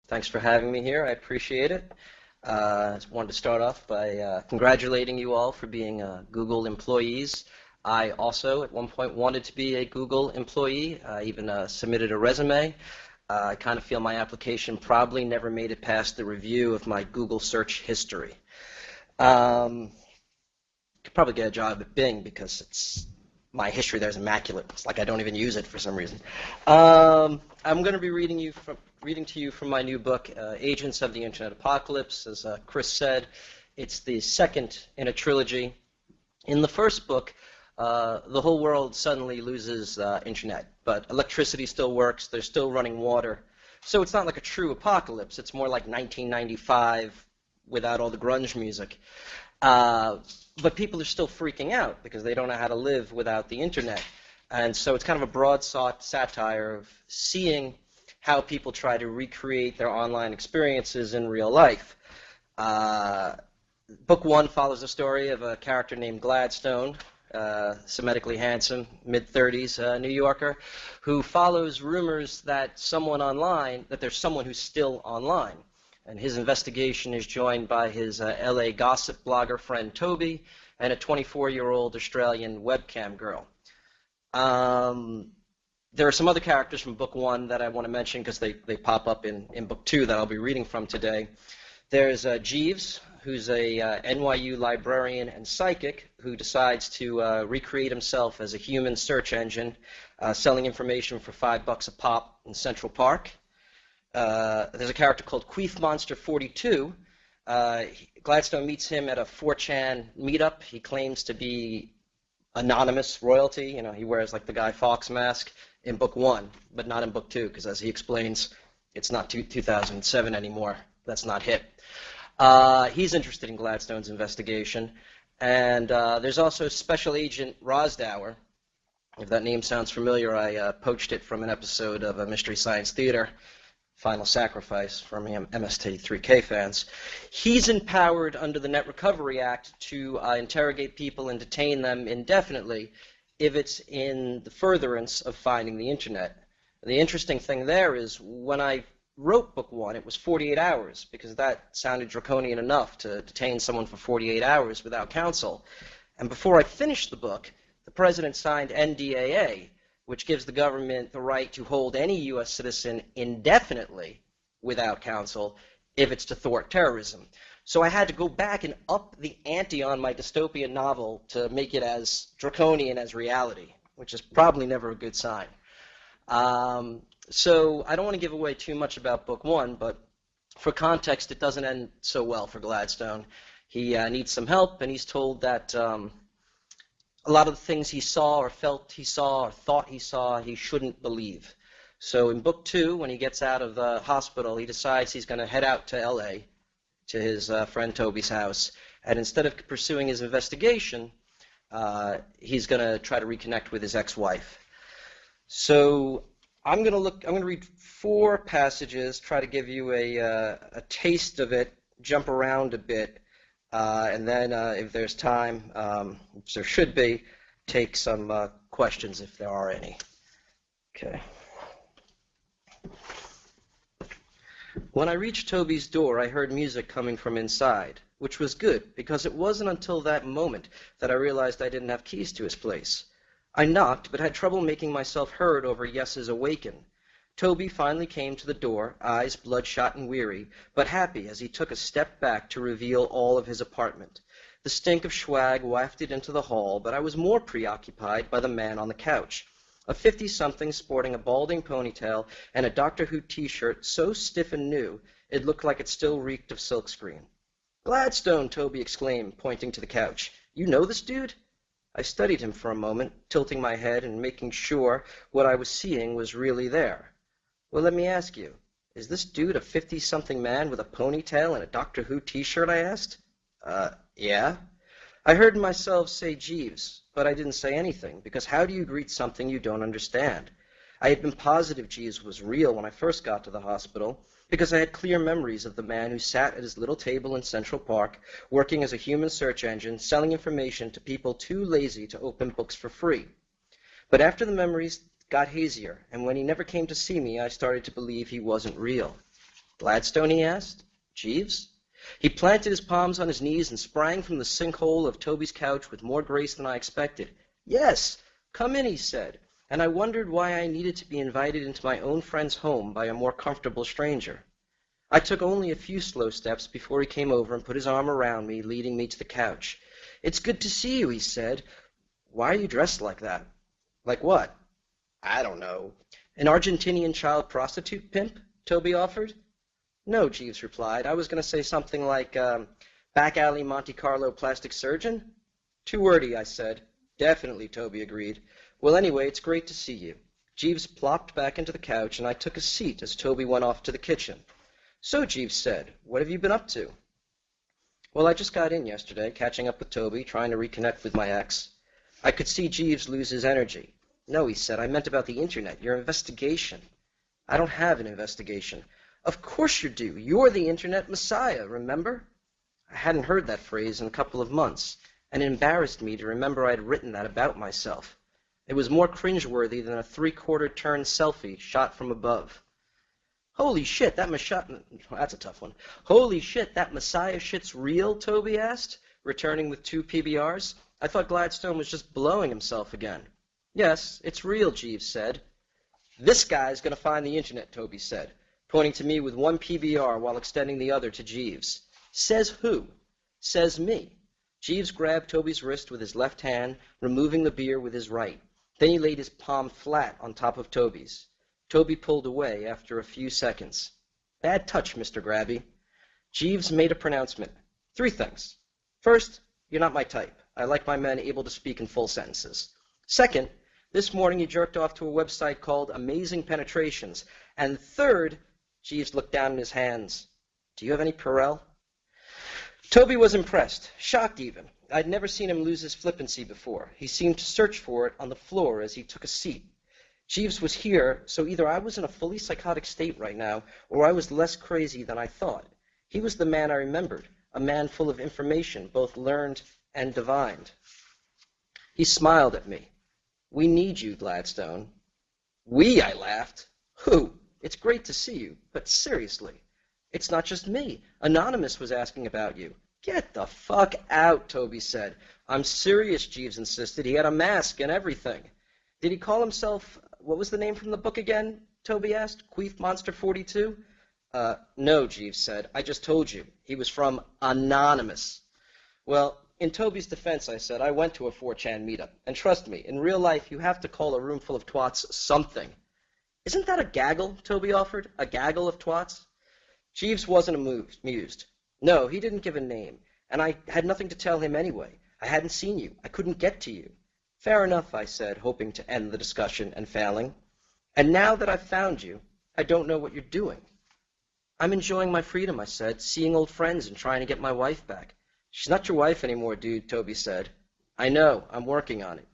Thanks for having me here. I appreciate it. I just wanted to start off by congratulating you all for being Google employees. I also, at one point, wanted to be a Google employee. I even submitted a resume. I kind of feel my application probably never made it past the review of my Google search history. Um, could probably get a job at Bing because my history there is immaculate. It's like I don't even use it for some reason. I'm going to be reading to you from my new book, Agents of the Internet Apocalypse. As Chris said, it's the second in a trilogy. In the first book, the whole world suddenly loses internet, but electricity still works. They're still running water. So it's not like a true apocalypse. It's more like 1995 without all the grunge music. Uh, but people are still freaking out because they don't know how to live without the internet. And so it's kind of a broad satire of seeing how people try to recreate their online experiences in real life. Uh, Book one follows the story of a character named Gladstone, Semitically handsome, mid-30s New Yorker, who follows rumors that there's someone who's still online. And his investigation is joined by his LA gossip blogger friend Toby and a 24-year-old Australian webcam girl. Um, there are some other characters from book one that I want to mention because they pop up in book two that I'll be reading from today. There's Jeeves, who's a NYU librarian and psychic who decides to recreate himself as a human search engine, selling information for $5 a pop in Central Park. There's a character called Queef Monster 42. Gladstone meets him at a 4chan meetup. He claims to be anonymous royalty. You know, he wears like the Guy Fawkes mask in book one, but not in book two, because as he explains, it's not 2007 anymore. That's not hip. He's interested in Gladstone's investigation. And there's also Special Agent Rosdower. If that name sounds familiar, I poached it from an episode of Mystery Science Theater, Final Sacrifice, from MST3K fans. He's empowered under the Net Recovery Act to interrogate people and detain them indefinitely if it's in the furtherance of finding the internet. The interesting thing there is when I wrote book one, it was 48 hours because that sounded draconian enough to detain someone for 48 hours without counsel. And before I finished the book, the president signed NDAA, which gives the government the right to hold any U.S. citizen indefinitely without counsel if it's to thwart terrorism. So I had to go back and up the ante on my dystopian novel to make it as draconian as reality, which is probably never a good sign. So I don't want to give away too much about book one, but for context, it doesn't end so well for Gladstone. He needs some help, and he's told that a lot of the things he saw or felt he saw or thought he saw, he shouldn't believe. So in book two, when he gets out of the hospital, he decides he's going to head out to L.A., to his friend Toby's house, and instead of pursuing his investigation, he's going to try to reconnect with his ex-wife. So I'm going to read 4 passages, try to give you a taste of it, jump around a bit, and then if there's time, which there should be, take some questions if there are any. Okay. When I reached Toby's door, I heard music coming from inside, which was good, because it wasn't until that moment that I realized I didn't have keys to his place. I knocked, but had trouble making myself heard over Yes's awaken. Toby finally came to the door, eyes bloodshot and weary, but happy as he took a step back to reveal all of his apartment. The stink of swag wafted into the hall, but I was more preoccupied by the man on the couch. A 50-something sporting a balding ponytail and a Doctor Who t-shirt so stiff and new it looked like it still reeked of silkscreen. "Gladstone!" Toby exclaimed, pointing to the couch. "You know this dude?" I studied him for a moment, tilting my head and making sure what I was seeing was really there. "Well, let me ask you, is this dude a 50-something man with a ponytail and a Doctor Who t-shirt?" I asked. Yeah." I heard myself say Jeeves, but I didn't say anything, because how do you greet something you don't understand? I had been positive Jeeves was real when I first got to the hospital, because I had clear memories of the man who sat at his little table in Central Park, working as a human search engine, selling information to people too lazy to open books for free. But after the memories got hazier, and when he never came to see me, I started to believe he wasn't real. Gladstone, he asked. Jeeves? He planted his palms on his knees and sprang from the sinkhole of Toby's couch with more grace than I expected. Yes, come in, he said, and I wondered why I needed to be invited into my own friend's home by a more comfortable stranger. I took only a few slow steps before he came over and put his arm around me, leading me to the couch. It's good to see you, he said. Why are you dressed like that? Like what? I don't know. An Argentinian child prostitute pimp? Toby offered. No, Jeeves replied. I was going to say something like, back alley Monte Carlo plastic surgeon? Too wordy, I said. Definitely, Toby agreed. Well, anyway, it's great to see you. Jeeves plopped back into the couch, and I took a seat as Toby went off to the kitchen. So, Jeeves said, what have you been up to? Well, I just got in yesterday, catching up with Toby, trying to reconnect with my ex. I could see Jeeves lose his energy. No, he said, I meant about the Internet, your investigation. I don't have an investigation. Of course you do. You're the Internet Messiah, remember? I hadn't heard that phrase in a couple of months, and it embarrassed me to remember I had written that about myself. It was more cringeworthy than a three-quarter turn selfie shot from above. Holy shit, that that's a tough one. Holy shit, that Messiah shit's real, Toby asked, returning with 2 PBRs. I thought Gladstone was just blowing himself again. Yes, it's real, Jeeves said. This guy's going to find the Internet, Toby said, pointing to me with 1 PBR while extending the other to Jeeves. Says who? Says me. Jeeves grabbed Toby's wrist with his left hand, removing the beer with his right. Then he laid his palm flat on top of Toby's. Toby pulled away after a few seconds. Bad touch, Mr. Grabby. Jeeves made a pronouncement. 3 things. First, you're not my type. I like my men able to speak in full sentences. Second, this morning you jerked off to a website called Amazing Penetrations. And third, Jeeves looked down in his hands. Do you have any Perel? Toby was impressed, shocked even. I'd never seen him lose his flippancy before. He seemed to search for it on the floor as he took a seat. Jeeves was here, so either I was in a fully psychotic state right now, or I was less crazy than I thought. He was the man I remembered, a man full of information, both learned and divined. He smiled at me. We need you, Gladstone. We, I laughed. Who? It's great to see you, but seriously. It's not just me. Anonymous was asking about you. Get the fuck out, Toby said. I'm serious, Jeeves insisted. He had a mask and everything. Did he call himself, what was the name from the book again? Toby asked. Queef Monster 42? No, Jeeves said. I just told you. He was from Anonymous. Well, in Toby's defense, I said, I went to a 4chan meetup. And trust me, in real life, you have to call a room full of twats something. Isn't that a gaggle, Toby offered? A gaggle of twats? Jeeves wasn't amused. No, he didn't give a name. And I had nothing to tell him anyway. I hadn't seen you. I couldn't get to you. Fair enough, I said, hoping to end the discussion and failing. And now that I've found you, I don't know what you're doing. I'm enjoying my freedom, I said, seeing old friends and trying to get my wife back. She's not your wife anymore, dude, Toby said. I know, I'm working on it.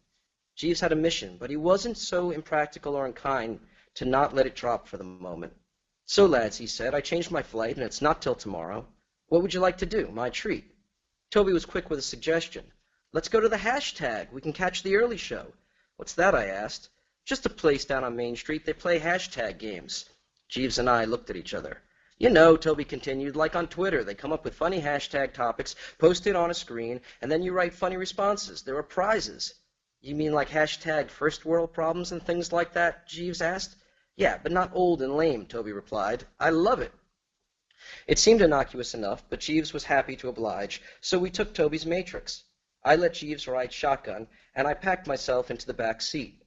Jeeves had a mission, but he wasn't so impractical or unkind to not let it drop for the moment. So, lads, he said, I changed my flight, and it's not till tomorrow. What would you like to do? My treat. Toby was quick with a suggestion. Let's go to the hashtag. We can catch the early show. What's that, I asked. Just a place down on Main Street. They play hashtag games. Jeeves and I looked at each other. You know, Toby continued, like on Twitter, they come up with funny hashtag topics, post it on a screen, and then you write funny responses. There are prizes. You mean like hashtag first world problems and things like that? Jeeves asked. Yeah, but not old and lame, Toby replied. I love it. It seemed innocuous enough, but Jeeves was happy to oblige, so we took Toby's matrix. I let Jeeves ride shotgun, and I packed myself into the back seat.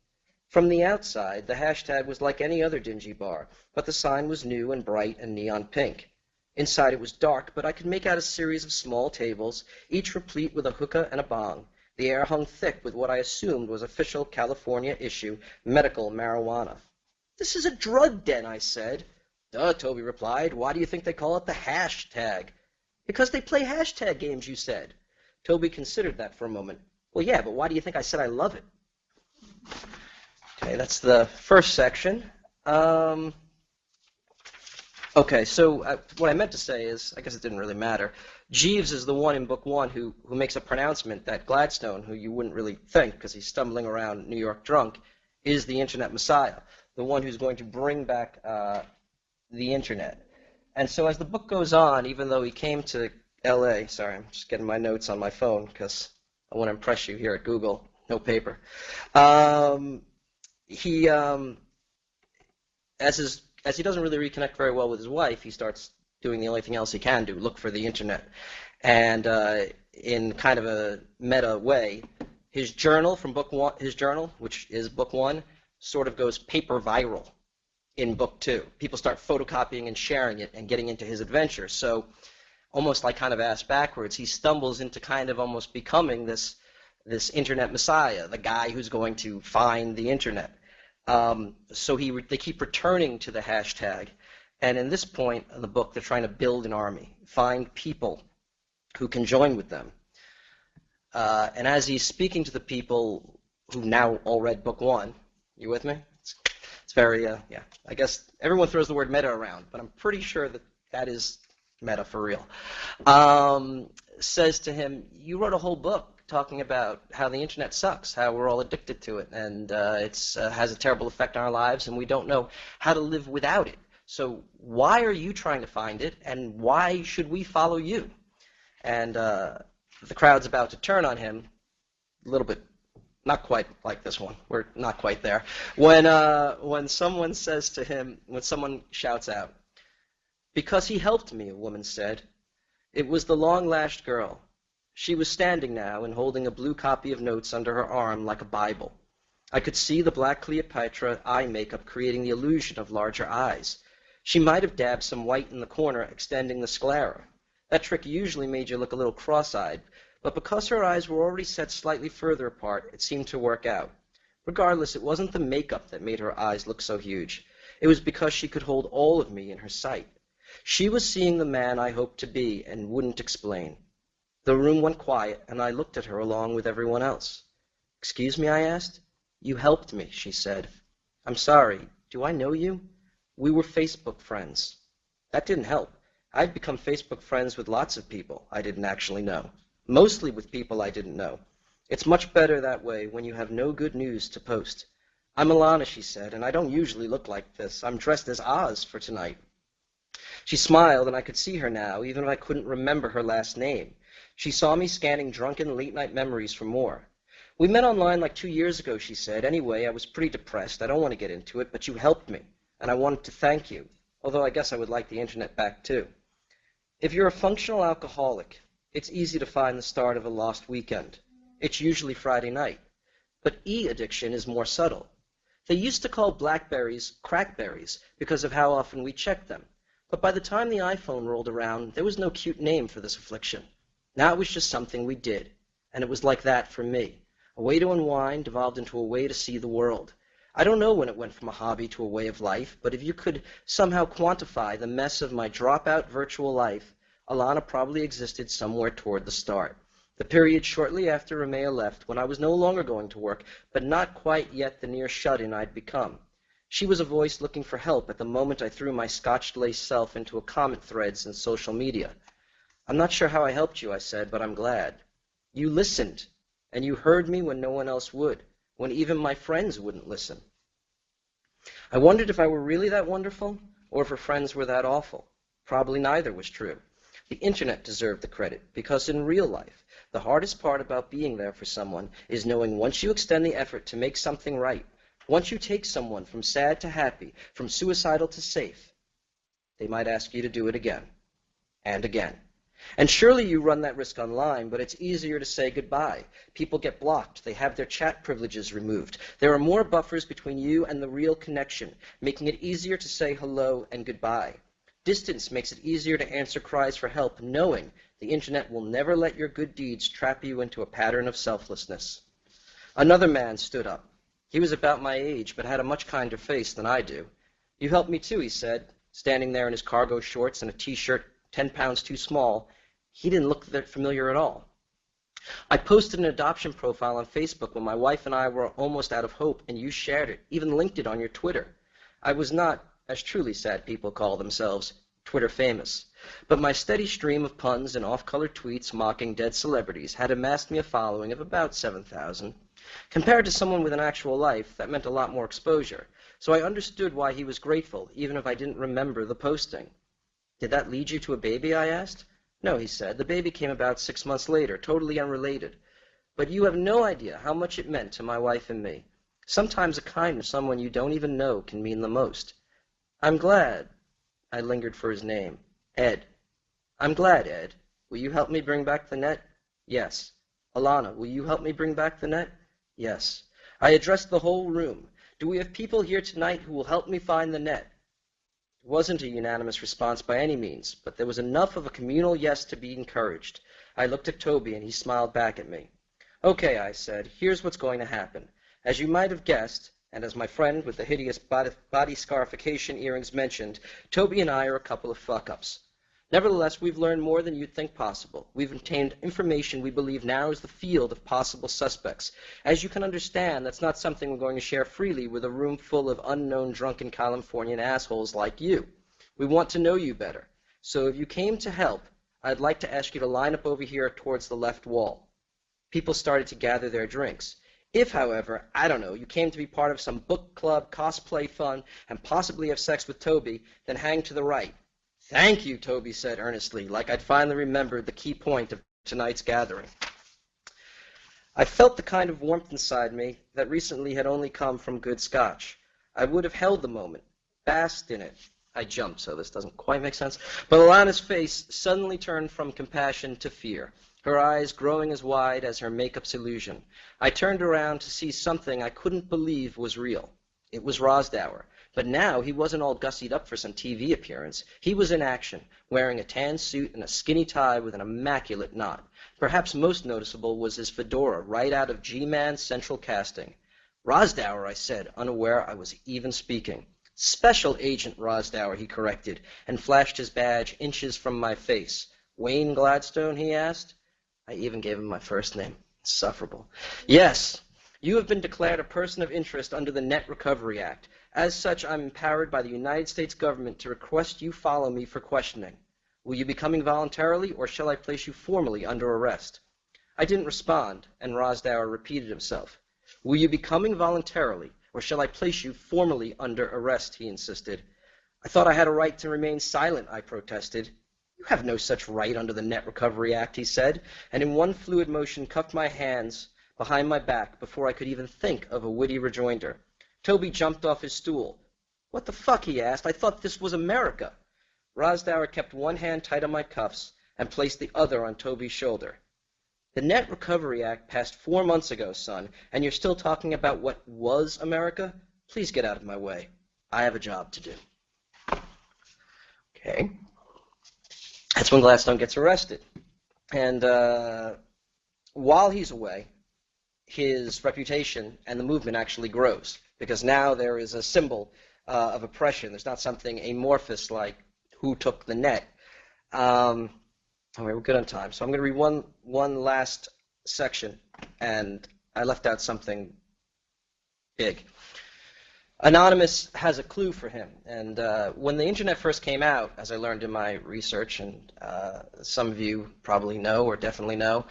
From the outside, the hashtag was like any other dingy bar, but the sign was new and bright and neon pink. Inside it was dark, but I could make out a series of small tables, each replete with a hookah and a bong. The air hung thick with what I assumed was official California issue medical marijuana. This is a drug den, I said. Duh, Toby replied. Why do you think they call it the hashtag? Because they play hashtag games, you said. Toby considered that for a moment. Well, yeah, but why do you think I said I love it? Okay, that's the first section. Okay, so what I meant to say is, I guess it didn't really matter. Jeeves is the one in book 1 who makes a pronouncement that Gladstone, who you wouldn't really think because he's stumbling around New York drunk, is the Internet Messiah, the one who's going to bring back the Internet. And so as the book goes on, even though he came to LA, sorry, I'm just getting my notes on my phone because I want to impress you here at Google, no paper. He as he doesn't really reconnect very well with his wife, he starts doing the only thing else he can do, look for the internet. And in kind of a meta way, his journal from book one, his journal, which is book one, sort of goes paper viral in book two. People start photocopying and sharing it and getting into his adventure. So almost like kind of ass backwards, he stumbles into kind of almost becoming this internet messiah, the guy who's going to find the internet. So they keep returning to the hashtag. And in this point of the book, they're trying to build an army, find people who can join with them. And as he's speaking to the people who now all read book one, you with me? It's very, yeah, I guess everyone throws the word meta around, but I'm pretty sure that is meta for real. Says to him, you wrote a whole book talking about how the internet sucks, how we're all addicted to it, and it has a terrible effect on our lives, and we don't know how to live without it. So why are you trying to find it, and why should we follow you? And the crowd's about to turn on him, a little bit, not quite like this one. We're not quite there. When someone says to him, when someone shouts out, because he helped me, a woman said. It was the long-lashed girl. She was standing now and holding a blue copy of notes under her arm like a Bible. I could see the black Cleopatra eye makeup creating the illusion of larger eyes. She might have dabbed some white in the corner, extending the sclera. That trick usually made you look a little cross-eyed, but because her eyes were already set slightly further apart, it seemed to work out. Regardless, it wasn't the makeup that made her eyes look so huge. It was because she could hold all of me in her sight. She was seeing the man I hoped to be and wouldn't explain. The room went quiet, and I looked at her along with everyone else. Excuse me, I asked. You helped me, she said. I'm sorry. Do I know you? We were Facebook friends. That didn't help. I'd become Facebook friends with lots of people I didn't actually know, mostly with people I didn't know. It's much better that way when you have no good news to post. I'm Alana, she said, and I don't usually look like this. I'm dressed as Oz for tonight. She smiled, and I could see her now, even if I couldn't remember her last name. She saw me scanning drunken late-night memories for more. We met online like 2 years ago, she said. Anyway, I was pretty depressed. I don't want to get into it, but you helped me, and I wanted to thank you, although I guess I would like the internet back too. If you're a functional alcoholic, it's easy to find the start of a lost weekend. It's usually Friday night. But e-addiction is more subtle. They used to call BlackBerries crackberries because of how often we checked them. But by the time the iPhone rolled around, there was no cute name for this affliction. Now it was just something we did, and it was like that for me. A way to unwind evolved into a way to see the world. I don't know when it went from a hobby to a way of life, but if you could somehow quantify the mess of my dropout virtual life, Alana probably existed somewhere toward the start. The period shortly after Ramea left, when I was no longer going to work, but not quite yet the near shut-in I'd become. She was a voice looking for help at the moment I threw my scotched-lace self into a comment threads and social media. I'm not sure how I helped you, I said, but I'm glad. You listened, and you heard me when no one else would, when even my friends wouldn't listen. I wondered if I were really that wonderful, or if her friends were that awful. Probably neither was true. The internet deserved the credit, because in real life, the hardest part about being there for someone is knowing once you extend the effort to make something right, once you take someone from sad to happy, from suicidal to safe, they might ask you to do it again, and again. And surely you run that risk online, but it's easier to say goodbye. People get blocked. They have their chat privileges removed. There are more buffers between you and the real connection, making it easier to say hello and goodbye. Distance makes it easier to answer cries for help, knowing the internet will never let your good deeds trap you into a pattern of selflessness. Another man stood up. He was about my age, but had a much kinder face than I do. You helped me too, he said, standing there in his cargo shorts and a T-shirt 10 pounds too small. He didn't look that familiar at all. I posted an adoption profile on Facebook when my wife and I were almost out of hope, and you shared it, even linked it on your Twitter. I was not, as truly sad people call themselves, Twitter famous, but my steady stream of puns and off-color tweets mocking dead celebrities had amassed me a following of about 7,000. Compared to someone with an actual life, that meant a lot more exposure, so I understood why he was grateful, even if I didn't remember the posting. Did that lead you to a baby, I asked. No, he said. The baby came about 6 months later, totally unrelated. But you have no idea how much it meant to my wife and me. Sometimes a kindness from someone you don't even know can mean the most. I'm glad. I lingered for his name. Ed. I'm glad, Ed. Will you help me bring back the net? Yes. Alana, will you help me bring back the net? Yes. I addressed the whole room. Do we have people here tonight who will help me find the net? It wasn't a unanimous response by any means, but there was enough of a communal yes to be encouraged. I looked at Toby, and he smiled back at me. Okay, I said, here's what's going to happen. As you might have guessed, and as my friend with the hideous body scarification earrings mentioned, Toby and I are a couple of fuck-ups. Nevertheless, we've learned more than you'd think possible. We've obtained information we believe narrows the field of possible suspects. As you can understand, that's not something we're going to share freely with a room full of unknown drunken Californian assholes like you. We want to know you better. So if you came to help, I'd like to ask you to line up over here towards the left wall. People started to gather their drinks. If, however, I don't know, you came to be part of some book club, cosplay fun, and possibly have sex with Toby, then hang to the right. Thank you, Toby said earnestly, like I'd finally remembered the key point of tonight's gathering. I felt the kind of warmth inside me that recently had only come from good scotch. I would have held the moment, basked in it. I jumped, so this doesn't quite make sense. But Alana's face suddenly turned from compassion to fear, her eyes growing as wide as her makeup's illusion. I turned around to see something I couldn't believe was real. It was Rosdower. But now he wasn't all gussied up for some TV appearance. He was in action, wearing a tan suit and a skinny tie with an immaculate knot. Perhaps most noticeable was his fedora right out of G-Man's Central Casting. Rosdower, I said, unaware I was even speaking. Special Agent Rosdower, he corrected, and flashed his badge inches from my face. Wayne Gladstone, he asked. I even gave him my first name. Insufferable. Yes, you have been declared a person of interest under the Net Recovery Act. As such, I'm empowered by the United States government to request you follow me for questioning. Will you be coming voluntarily, or shall I place you formally under arrest? I didn't respond, and Rosdower repeated himself. Will you be coming voluntarily, or shall I place you formally under arrest, he insisted. I thought I had a right to remain silent, I protested. You have no such right under the Net Recovery Act, he said, and in one fluid motion cuffed my hands behind my back before I could even think of a witty rejoinder. Toby jumped off his stool. What the fuck, he asked. I thought this was America. Rosdower kept one hand tight on my cuffs and placed the other on Toby's shoulder. The Net Recovery Act passed 4 months ago, son, and you're still talking about what was America? Please get out of my way. I have a job to do. Okay. That's when Gladstone gets arrested. And while he's away, his reputation and the movement actually grows, because now there is a symbol of oppression. There's not something amorphous like who took the net. Anyway, we're good on time, so I'm going to read one last section, and I left out something big. Anonymous has a clue for him, and when the internet first came out, as I learned in my research, and some of you probably know or definitely know,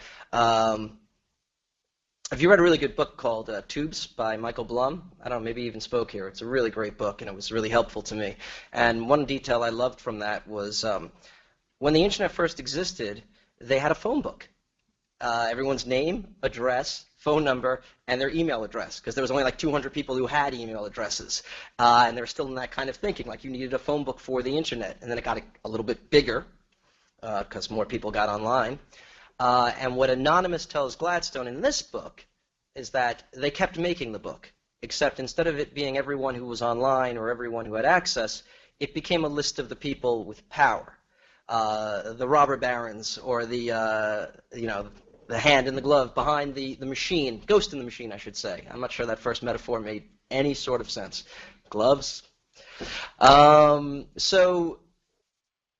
have you read a really good book called Tubes by Michael Blum? I don't know, maybe he even spoke here. It's a really great book, and it was really helpful to me. And one detail I loved from that was when the internet first existed, they had a phone book. Everyone's name, address, phone number, and their email address, because there was only like 200 people who had email addresses. And they were still in that kind of thinking, like you needed a phone book for the internet. And then it got a little bit bigger, because more people got online. And what Anonymous tells Gladstone in this book is that they kept making the book, except instead of it being everyone who was online or everyone who had access, it became a list of the people with power, the robber barons, or the hand in the glove behind the machine, ghost in the machine, I should say. I'm not sure that first metaphor made any sort of sense. Gloves.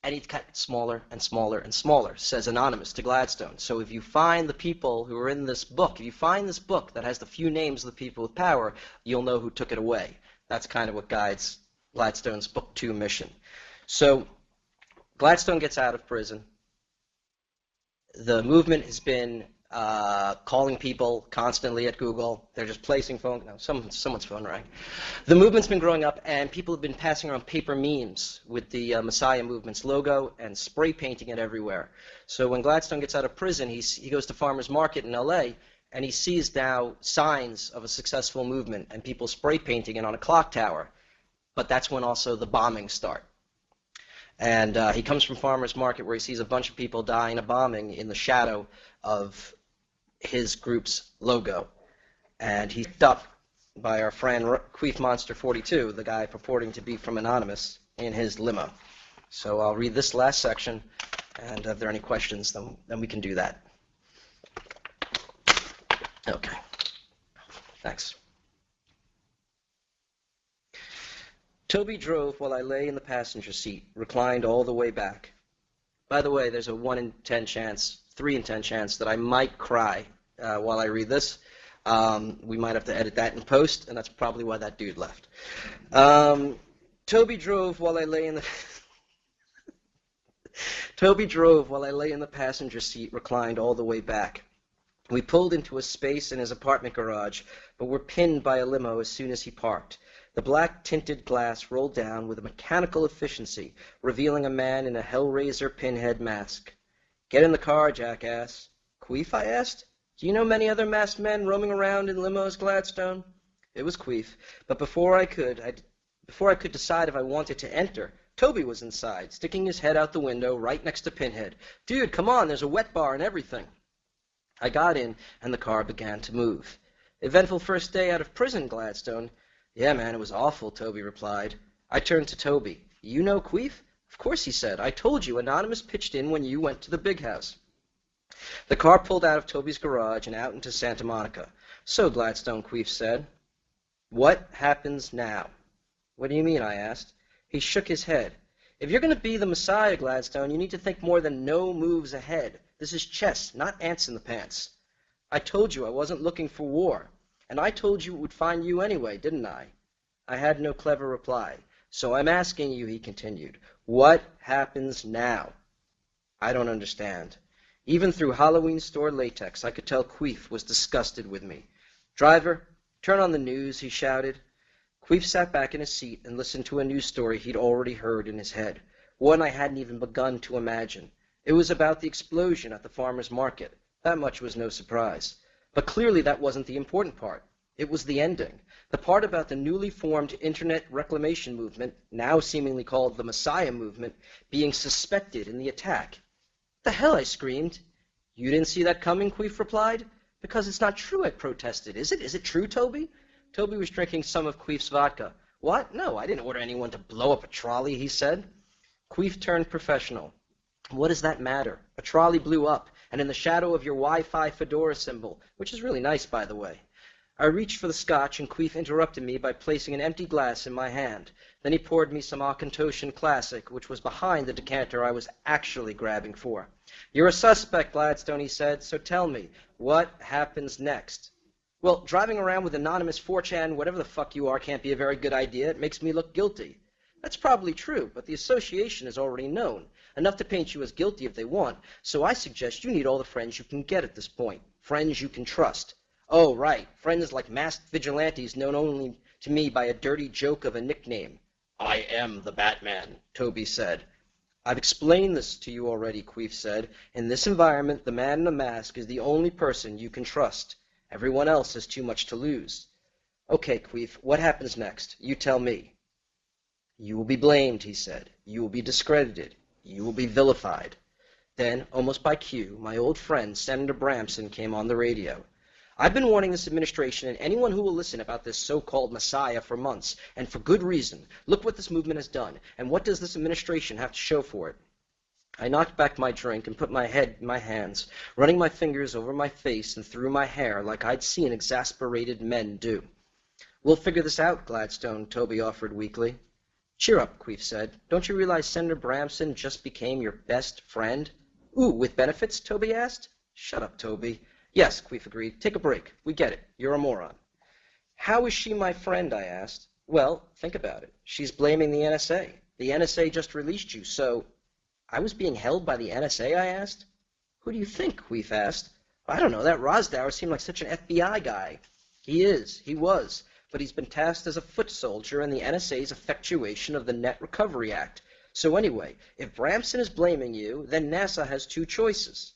And it got smaller and smaller and smaller, says Anonymous to Gladstone. So if you find the people who are in this book, if you find this book that has the few names of the people with power, you'll know who took it away. That's kind of what guides Gladstone's Book 2 mission. So Gladstone gets out of prison. The movement has been calling people constantly at Google. They're just placing phone. No, someone's phone rang. The movement's been growing up, and people have been passing around paper memes with the Messiah movement's logo and spray painting it everywhere. So when Gladstone gets out of prison, he goes to Farmers Market in L.A., and he sees now signs of a successful movement and people spray painting it on a clock tower. But that's when also the bombings start. And he comes from Farmers Market where he sees a bunch of people dying in a bombing in the shadow of his group's logo. And he's picked up by our friend Queef Monster 42, the guy purporting to be from Anonymous, in his limo. So I'll read this last section, and if there are any questions, then we can do that. Okay. Thanks. Toby drove while I lay in the passenger seat, reclined all the way back. By the way, there's a 1 in 10 chance, 3 in 10 chance that I might cry while I read this. We might have to edit that in post, and that's probably why that dude left. Toby drove while I lay in the passenger seat, reclined all the way back. We pulled into a space in his apartment garage, but were pinned by a limo as soon as he parked. The black tinted glass rolled down with a mechanical efficiency, revealing a man in a Hellraiser pinhead mask. "Get in the car, jackass." "Queef?" I asked. "Do you know many other masked men roaming around in limos, Gladstone?" It was Queef, but before I could decide if I wanted to enter, Toby was inside, sticking his head out the window right next to Pinhead. "Dude, come on, there's a wet bar and everything." I got in, and the car began to move. "Eventful first day out of prison, Gladstone." "Yeah, man, it was awful," Toby replied. I turned to Toby. "You know Queef?" "Of course," he said. "I told you, Anonymous pitched in when you went to the big house." The car pulled out of Toby's garage and out into Santa Monica. "So, Gladstone," Queef said, "what happens now?" "What do you mean?" I asked. He shook his head. "If you're going to be the Messiah, Gladstone, you need to think more than no moves ahead. This is chess, not ants in the pants." "I told you I wasn't looking for war. And I told you it would find you anyway, didn't I?" I had no clever reply. "So I'm asking you," he continued, "what happens now?" "I don't understand." Even through Halloween store latex, I could tell Queef was disgusted with me. "Driver, turn on the news," he shouted. Queef sat back in his seat and listened to a news story he'd already heard in his head, one I hadn't even begun to imagine. It was about the explosion at the farmer's market. That much was no surprise. But clearly that wasn't the important part. It was the ending, the part about the newly formed Internet reclamation movement, now seemingly called the Messiah movement, being suspected in the attack. "The hell," I screamed. "You didn't see that coming," Queef replied. "Because it's not true," I protested. "Is it? Is it true, Toby?" Toby was drinking some of Queef's vodka. "What? No, I didn't order anyone to blow up a trolley," he said. Queef turned professional. "What does that matter? A trolley blew up, and in the shadow of your Wi-Fi fedora symbol, which is really nice, by the way." I reached for the scotch, and Queef interrupted me by placing an empty glass in my hand. Then he poured me some Auchentoshan Classic, which was behind the decanter I was actually grabbing for. "You're a suspect, Gladstone," he said, "so tell me, what happens next?" "Well, driving around with Anonymous 4chan, whatever the fuck you are, can't be a very good idea. It makes me look guilty." "That's probably true, but the association is already known, enough to paint you as guilty if they want, so I suggest you need all the friends you can get at this point, friends you can trust." "Oh, right, friends like masked vigilantes known only to me by a dirty joke of a nickname." "I am the Batman," Toby said. "I've explained this to you already," Queef said. "In this environment, the man in a mask is the only person you can trust. Everyone else has too much to lose." "Okay, Queef, what happens next? You tell me." "You will be blamed," he said. "You will be discredited. You will be vilified." Then, almost by cue, my old friend, Senator Bramson, came on the radio. "I've been warning this administration and anyone who will listen about this so-called Messiah for months, and for good reason. Look what this movement has done, and what does this administration have to show for it?" I knocked back my drink and put my head in my hands, running my fingers over my face and through my hair like I'd seen exasperated men do. "We'll figure this out, Gladstone," Toby offered weakly. "Cheer up," Queef said. "Don't you realize Senator Bramson just became your best friend?" "Ooh, with benefits?" Toby asked. "Shut up, Toby." "Yes," Queef agreed. "Take a break. We get it. You're a moron." "How is she my friend?" I asked. "Well, think about it. She's blaming the NSA. The NSA just released you, so—" "I was being held by the NSA?" I asked. "Who do you think?" Queef asked. I don't know, that Rosdower seemed like such an FBI guy. He was, but he's been tasked as a foot soldier in the NSA's effectuation of the Net Recovery Act. So anyway, if Bramson is blaming you, then NASA has two choices.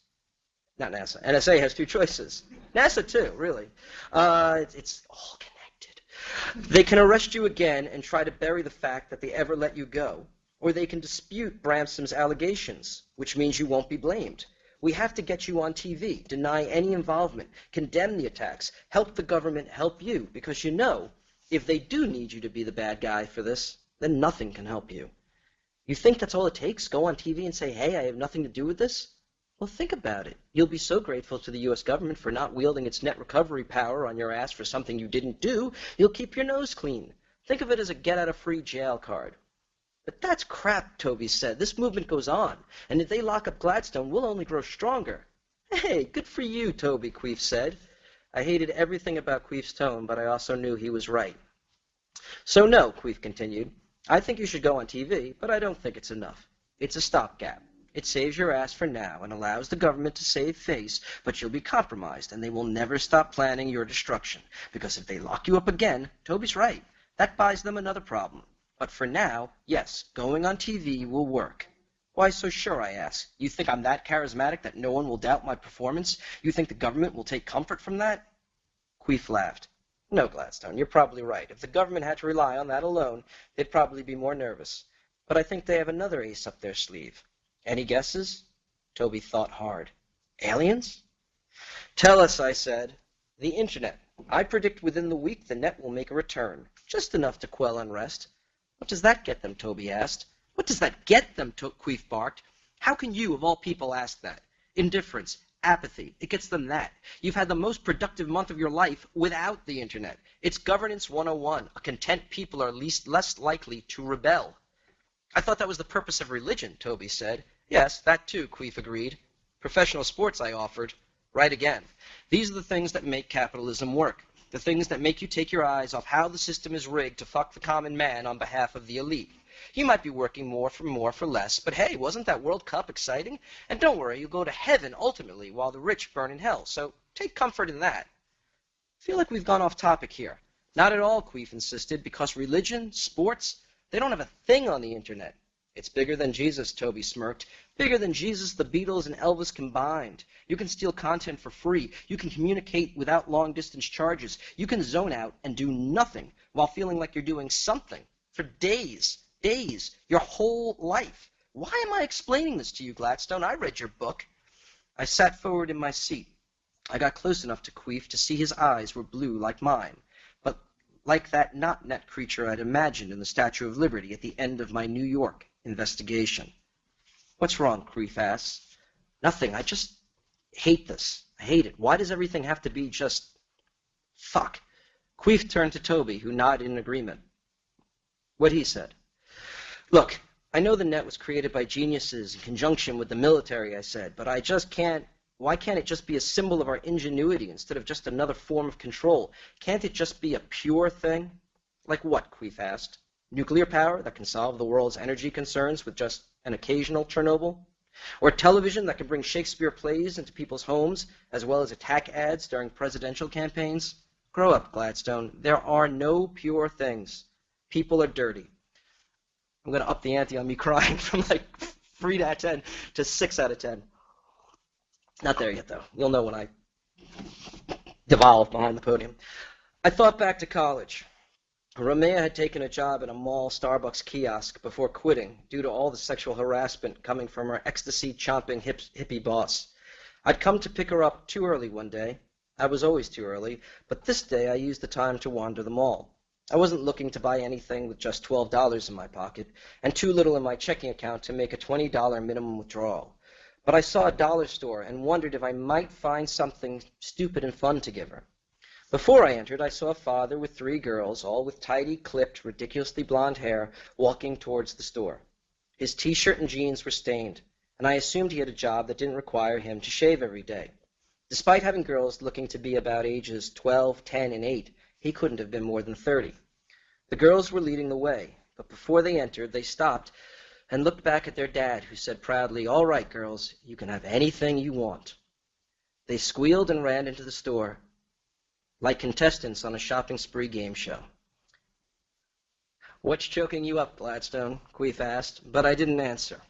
Not NASA, NSA has two choices. NASA too, really. It's all connected. They can arrest you again and try to bury the fact that they ever let you go. Or they can dispute Bramson's allegations, which means you won't be blamed. We have to get you on TV, deny any involvement, condemn the attacks, help the government help you, because you know, if they do need you to be the bad guy for this, then nothing can help you. You think that's all it takes? Go on TV and say, hey, I have nothing to do with this? Well, think about it. You'll be so grateful to the U.S. government for not wielding its net recovery power on your ass for something you didn't do, you'll keep your nose clean. Think of it as a get-out-of-free-jail card. But that's crap, Toby said. This movement goes on, and if they lock up Gladstone, we'll only grow stronger. Hey, good for you, Toby, Queef said. I hated everything about Queef's tone, but I also knew he was right. So no, Queef continued. I think you should go on TV, but I don't think it's enough. It's a stopgap. It saves your ass for now and allows the government to save face, but you'll be compromised, and they will never stop planning your destruction. Because if they lock you up again, Toby's right. That buys them another problem. But for now, yes, going on TV will work. Why so sure, I ask? You think I'm that charismatic that no one will doubt my performance? You think the government will take comfort from that? Queef laughed. No, Gladstone, you're probably right. If the government had to rely on that alone, they'd probably be more nervous. But I think they have another ace up their sleeve. Any guesses? Toby thought hard. Aliens? Tell us, I said. The Internet. I predict within the week the net will make a return. Just enough to quell unrest. What does that get them? Toby asked. What does that get them? Queef barked. How can you, of all people, ask that? Indifference. Apathy. It gets them that. You've had the most productive month of your life without the Internet. It's Governance 101. A content people are less likely to rebel. I thought that was the purpose of religion, Toby said. Yes, that too, Queef agreed. Professional sports, I offered. Right again. These are the things that make capitalism work. The things that make you take your eyes off how the system is rigged to fuck the common man on behalf of the elite. You might be working more for less, but hey, wasn't that World Cup exciting? And don't worry, you'll go to heaven ultimately while the rich burn in hell, so take comfort in that. I feel like we've gone off topic here. Not at all, Queef insisted, because religion, sports, they don't have a thing on the Internet. It's bigger than Jesus, Toby smirked. Bigger than Jesus, the Beatles, and Elvis combined. You can steal content for free. You can communicate without long-distance charges. You can zone out and do nothing while feeling like you're doing something for days, your whole life. Why am I explaining this to you, Gladstone? I read your book. I sat forward in my seat. I got close enough to Queef to see his eyes were blue like mine, but like that not-net creature I'd imagined in the Statue of Liberty at the end of my New York investigation. What's wrong? Queef asked. Nothing. I just hate this. I hate it. Why does everything have to be just fuck? Queef turned to Toby, who nodded in agreement. What he said. Look, I know the net was created by geniuses in conjunction with the military, I said, but I just can't. Why can't it just be a symbol of our ingenuity instead of just another form of control? Can't it just be a pure thing? Like what? Queef asked. Nuclear power that can solve the world's energy concerns with just an occasional Chernobyl? Or television that can bring Shakespeare plays into people's homes as well as attack ads during presidential campaigns? Grow up, Gladstone. There are no pure things. People are dirty. I'm going to up the ante on me crying from like 3 out of 10 to 6 out of 10. Not there yet, though. You'll know when I devolve behind the podium. I thought back to college. Romea had taken a job at a mall Starbucks kiosk before quitting due to all the sexual harassment coming from her ecstasy-chomping hippie boss. I'd come to pick her up too early one day. I was always too early, but this day I used the time to wander the mall. I wasn't looking to buy anything with just $12 in my pocket and too little in my checking account to make a $20 minimum withdrawal. But I saw a dollar store and wondered if I might find something stupid and fun to give her. Before I entered, I saw a father with 3 girls, all with tidy, clipped, ridiculously blonde hair, walking towards the store. His T-shirt and jeans were stained, and I assumed he had a job that didn't require him to shave every day. Despite having girls looking to be about ages 12, 10, and 8, he couldn't have been more than 30. The girls were leading the way, but before they entered, they stopped and looked back at their dad, who said proudly, "All right, girls, you can have anything you want." They squealed and ran into the store like contestants on a shopping spree game show. "What's choking you up, Gladstone?" Queef asked, but I didn't answer.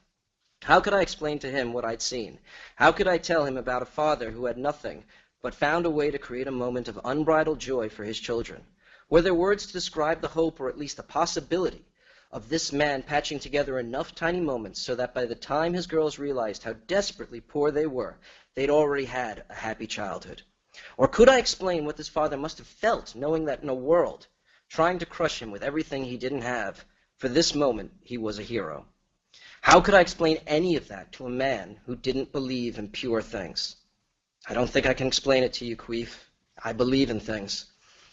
How could I explain to him what I'd seen? How could I tell him about a father who had nothing but found a way to create a moment of unbridled joy for his children? Were there words to describe the hope, or at least the possibility, of this man patching together enough tiny moments so that by the time his girls realized how desperately poor they were, they'd already had a happy childhood? Or could I explain what this father must have felt, knowing that in a world trying to crush him with everything he didn't have, for this moment he was a hero? How could I explain any of that to a man who didn't believe in pure things? I don't think I can explain it to you, Queef. I believe in things.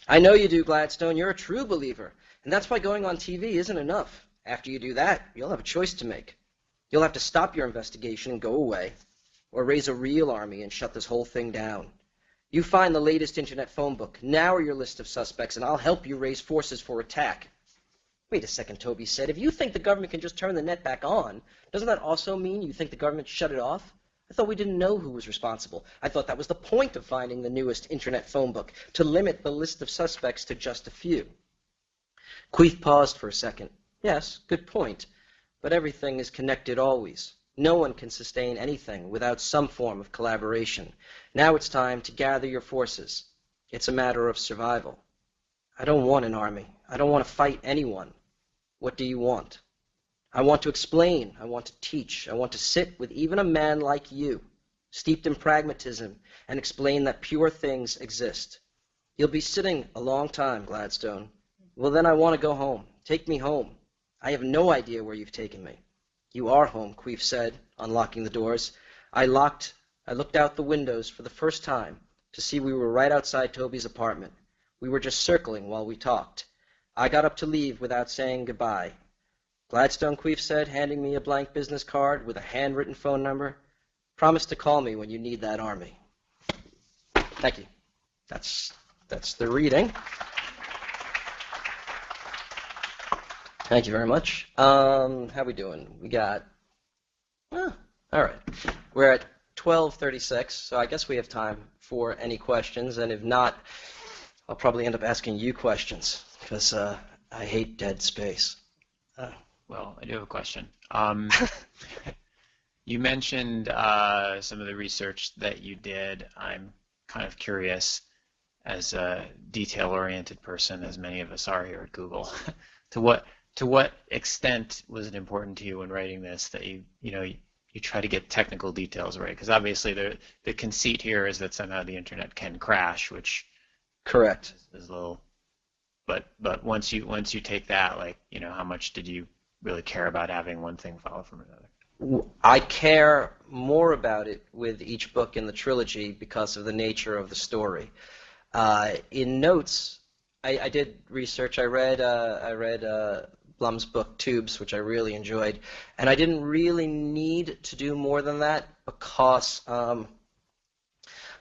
I know you do, Gladstone. You're a true believer. And that's why going on TV isn't enough. After you do that, you'll have a choice to make. You'll have to stop your investigation and go away, or raise a real army and shut this whole thing down. You find the latest internet phone book, narrow your list of suspects, and I'll help you raise forces for attack. Wait a second, Toby said. If you think the government can just turn the net back on, doesn't that also mean you think the government shut it off? I thought we didn't know who was responsible. I thought that was the point of finding the newest internet phone book, to limit the list of suspects to just a few. Queef paused for a second. Yes, good point. But everything is connected always. No one can sustain anything without some form of collaboration. Now it's time to gather your forces. It's a matter of survival. I don't want an army. I don't want to fight anyone. What do you want? I want to explain. I want to teach. I want to sit with even a man like you, steeped in pragmatism, and explain that pure things exist. You'll be sitting a long time, Gladstone. Well, then I want to go home. Take me home. I have no idea where you've taken me. You are home, Queef said, unlocking the doors. I looked out the windows for the first time to see we were right outside Toby's apartment. We were just circling while we talked. I got up to leave without saying goodbye. Gladstone, Queef said, handing me a blank business card with a handwritten phone number. Promise to call me when you need that army. Thank you. That's the reading. Thank you very much. How we doing? We got, all right. We're at 12:36, so I guess we have time for any questions, and if not, I'll probably end up asking you questions, because I hate dead space. Well, I do have a question. You mentioned some of the research that you did. I'm kind of curious, as a detail-oriented person, as many of us are here at Google, to what extent was it important to you when writing this that you try to get technical details right? Because obviously the conceit here is that somehow the internet can crash, which correct is a little. But once you take that, like, how much did you really care about having one thing follow from another? I care more about it with each book in the trilogy because of the nature of the story. In notes, I did research. I read Blum's book Tubes, which I really enjoyed, and I didn't really need to do more than that because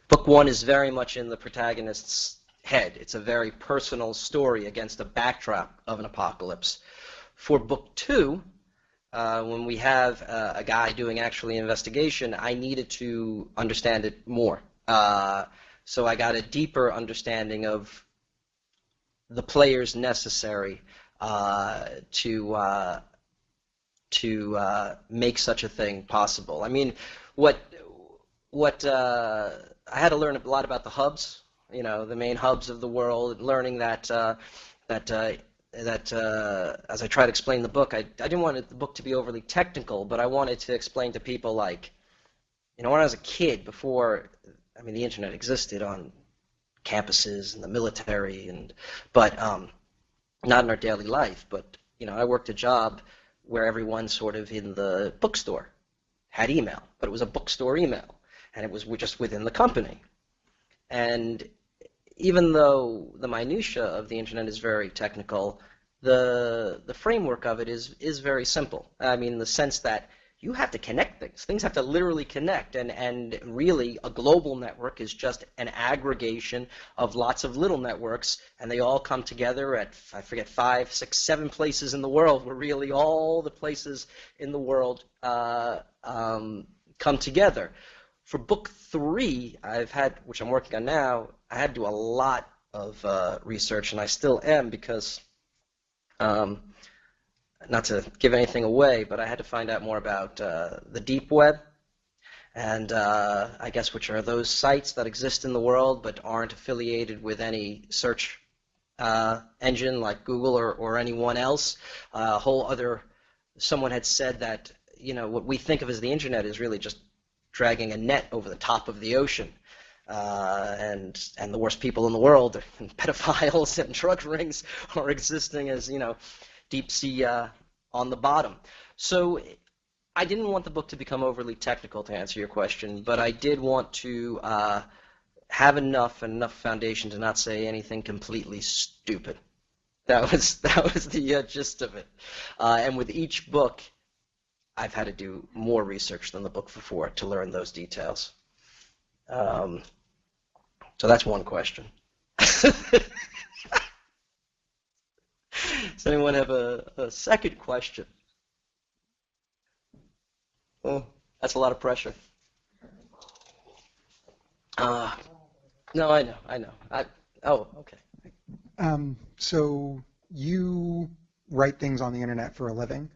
book one is very much in the protagonist's head. It's a very personal story against a backdrop of an apocalypse. For book two, when we have a guy doing actually investigation, I needed to understand it more. So I got a deeper understanding of the players necessary to make such a thing possible. I mean, what I had to learn a lot about the hubs, the main hubs of the world, learning that as I try to explain the book, I didn't want the book to be overly technical, but I wanted to explain to people, like, when I was a kid, before, the internet existed on campuses and the military, but not in our daily life. But, I worked a job where everyone sort of in the bookstore had email, but it was a bookstore email, and it was just within the company. And even though the minutia of the internet is very technical, the framework of it is very simple. In the sense that you have to connect things. Things have to literally connect, and really a global network is just an aggregation of lots of little networks, and they all come together at, I forget, 5, 6, 7 places in the world, where really all the places in the world come together. For book 3, which I'm working on now, I had to do a lot of research, and I still am because, not to give anything away, but I had to find out more about the deep web, and I guess which are those sites that exist in the world but aren't affiliated with any search engine like Google or anyone else. Someone had said that, what we think of as the internet is really just dragging a net over the top of the ocean. And the worst people in the world, pedophiles and drug rings, are existing as, deep sea on the bottom. So I didn't want the book to become overly technical, to answer your question, but I did want to have enough foundation to not say anything completely stupid. That was the gist of it. And with each book, I've had to do more research than the book before to learn those details. So that's one question. Does anyone have a second question? Oh, that's a lot of pressure. No, I know. Okay. So you write things on the internet for a living.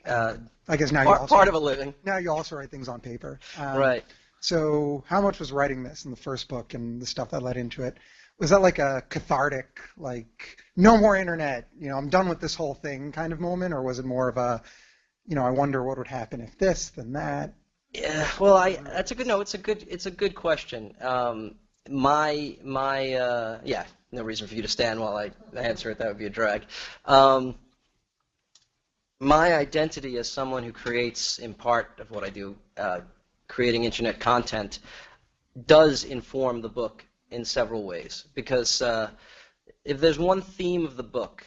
I guess now part of a living. Now you also write things on paper. Right. So how much was writing this in the first book and the stuff that led into it? Was that like a cathartic, like, no more internet, I'm done with this whole thing kind of moment, or was it more of a, I wonder what would happen if this, then that? Yeah. Well, it's a good question. Yeah, no reason for you to stand while I answer it. That would be a drag. My identity as someone who creates, in part of what I do, creating internet content, does inform the book in several ways. Because if there's one theme of the book,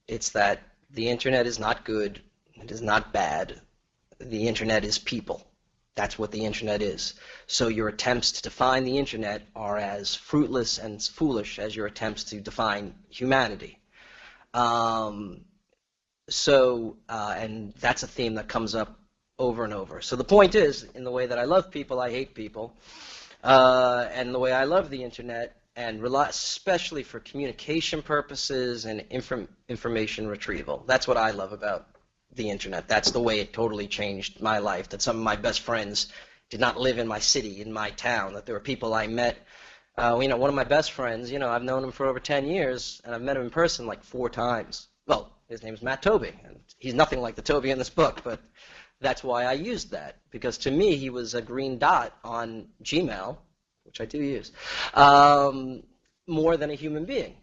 it's that the internet is not good, it is not bad, the internet is people. That's what the internet is. So your attempts to define the internet are as fruitless and foolish as your attempts to define humanity. And that's a theme that comes up over and over. So the point is, in the way that I love people, I hate people. And the way I love the internet, and especially for communication purposes and information retrieval. That's what I love about the internet. That's the way it totally changed my life, that some of my best friends did not live in my city, in my town, that there were people I met. One of my best friends, I've known him for over 10 years, and I've met him in person like 4 times. Well, his name is Matt Toby, and he's nothing like the Toby in this book, but that's why I used that, because to me he was a green dot on Gmail, which I do use, more than a human being.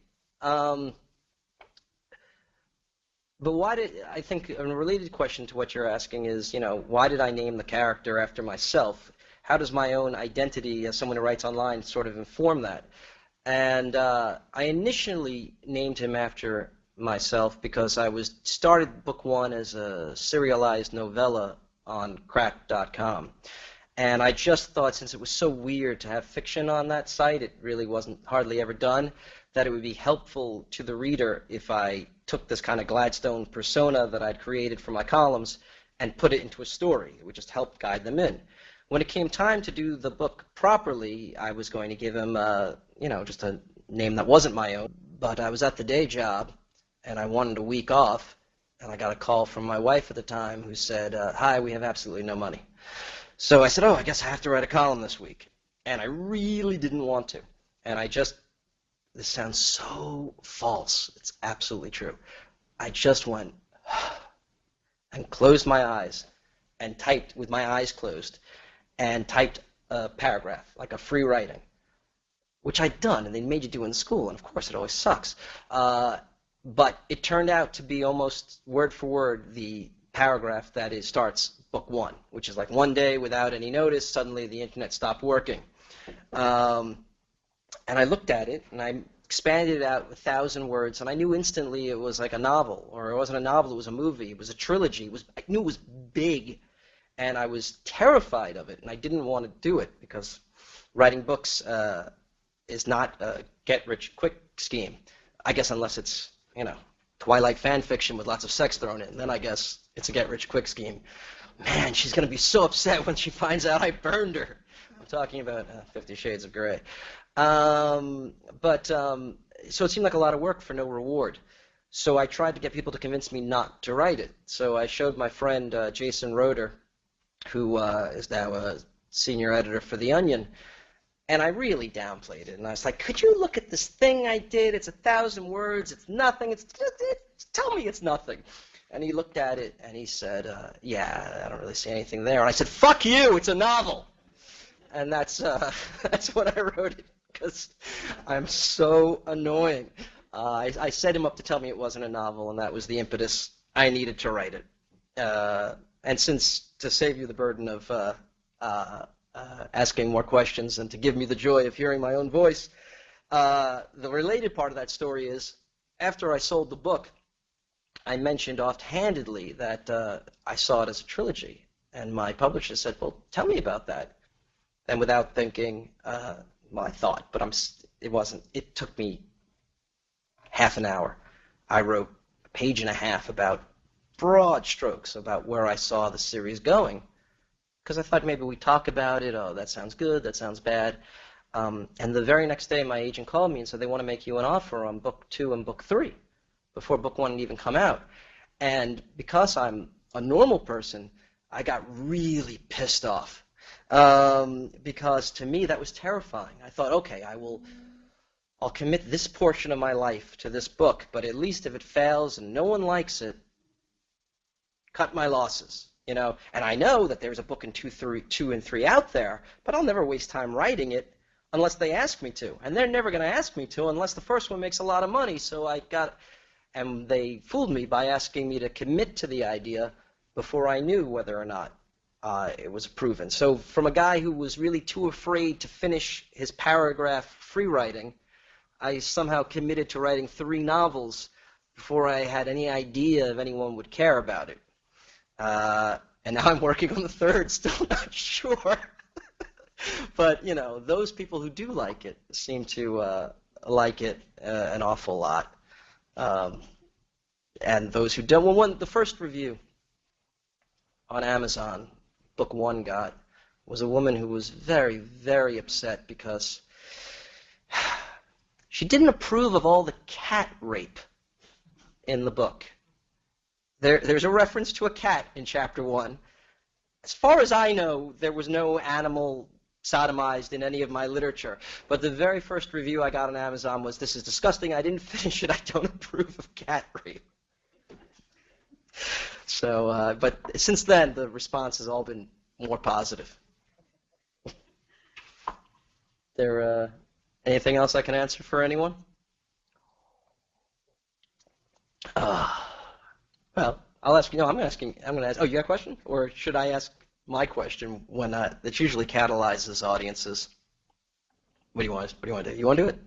But I think a related question to what you're asking is, why did I name the character after myself? How does my own identity as someone who writes online sort of inform that? And I initially named him after myself because I started book 1 as a serialized novella on crack.com. And I just thought, since it was so weird to have fiction on that site, it really wasn't hardly ever done, that it would be helpful to the reader if I took this kind of Gladstone persona that I'd created for my columns and put it into a story. It would just help guide them in. When it came time to do the book properly, I was going to give him, just a name that wasn't my own. But I was at the day job, and I wanted a week off, and I got a call from my wife at the time who said, hi, we have absolutely no money. So I said, I guess I have to write a column this week. And I really didn't want to. And this sounds so false. It's absolutely true. I just went and closed my eyes and typed with my eyes closed and typed a paragraph, like a free writing, which I'd done, and they made you do in school, and of course it always sucks. But it turned out to be almost word for word the paragraph that starts book 1, which is like, one day without any notice, suddenly the internet stopped working. And I looked at it, and I expanded it out 1,000 words, and I knew instantly it was like a novel, or it wasn't a novel, it was a movie, it was a trilogy. I knew it was big, and I was terrified of it, and I didn't want to do it, because writing books is not a get-rich-quick scheme. I guess unless it's, Twilight fan fiction with lots of sex thrown in, then I guess it's a get-rich-quick scheme. man, she's going to be so upset when she finds out I burned her. I'm talking about 50 Shades of Grey. So it seemed like a lot of work for no reward. So I tried to get people to convince me not to write it. So I showed my friend Jason Roeder, who is now a senior editor for The Onion, and I really downplayed it. And I was like, could you look at this thing I did? It's 1,000 words. It's nothing. Tell me it's nothing. And he looked at it, and he said, yeah, I don't really see anything there. And I said, fuck you, it's a novel. And that's what I wrote it, because I'm so annoying. I set him up to tell me it wasn't a novel, and that was the impetus I needed to write it. And since, to save you the burden of asking more questions and to give me the joy of hearing my own voice, the related part of that story is, after I sold the book, I mentioned offhandedly that I saw it as a trilogy, and my publisher said, well, tell me about that. And without thinking, well, I thought, but it wasn't. It took me half an hour. I wrote a page and a half about broad strokes about where I saw the series going, because I thought maybe we'd talk about it. Oh, that sounds good, that sounds bad. And the very next day, my agent called me and said they want to make you an offer on book 2 and book 3 before book 1 had even come out. And because I'm a normal person, I got really pissed off, because to me that was terrifying. I thought, okay, I'll commit this portion of my life to this book, but at least if it fails and no one likes it, cut my losses, And I know that there's a book in 2 and 3 out there, but I'll never waste time writing it unless they ask me to, and they're never going to ask me to unless the first one makes a lot of money. So and they fooled me by asking me to commit to the idea before I knew whether or not it was proven. So from a guy who was really too afraid to finish his paragraph free writing, I somehow committed to writing 3 novels before I had any idea if anyone would care about it. And now I'm working on the 3rd, still not sure. But, those people who do like it seem to like it an awful lot. And those who don't, well, the first review on Amazon, book 1 got, was a woman who was very, very upset because she didn't approve of all the cat rape in the book. There's a reference to a cat in chapter 1. As far as I know, there was no animal sodomized in any of my literature. But the very first review I got on Amazon was, this is disgusting, I didn't finish it, I don't approve of cat rape. So, but since then, the response has all been more positive. There, anything else I can answer for anyone? Well, I'll ask you. No, I'm going to ask. Oh, you got a question, or should I ask my question when that usually catalyzes audiences? What do you want to do? You want to do it?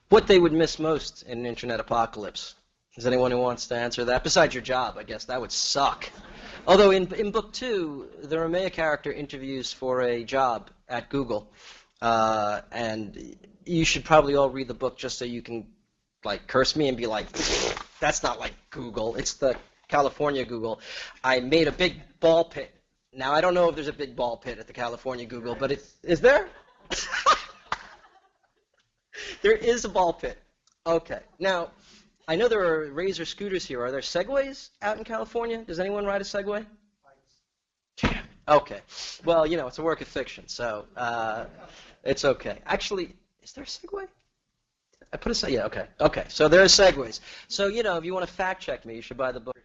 What they would miss most in an internet apocalypse? Is anyone who wants to answer that? Besides your job, I guess that would suck. Although in book 2, the Romea character interviews for a job at Google, and you should probably all read the book just so you can curse me and be like, that's not like Google. It's the California Google. I made a big ball pit. Now, I don't know if there's a big ball pit at the California Google, but is there? There is a ball pit. Okay. Now, I know there are Razor scooters here. Are there Segways out in California? Does anyone ride a Segway? Okay. Well, it's a work of fiction, so it's okay. Actually, is there a Segway? I put a yeah, okay. Okay, so there are Segways. So, if you want to fact check me, you should buy the book.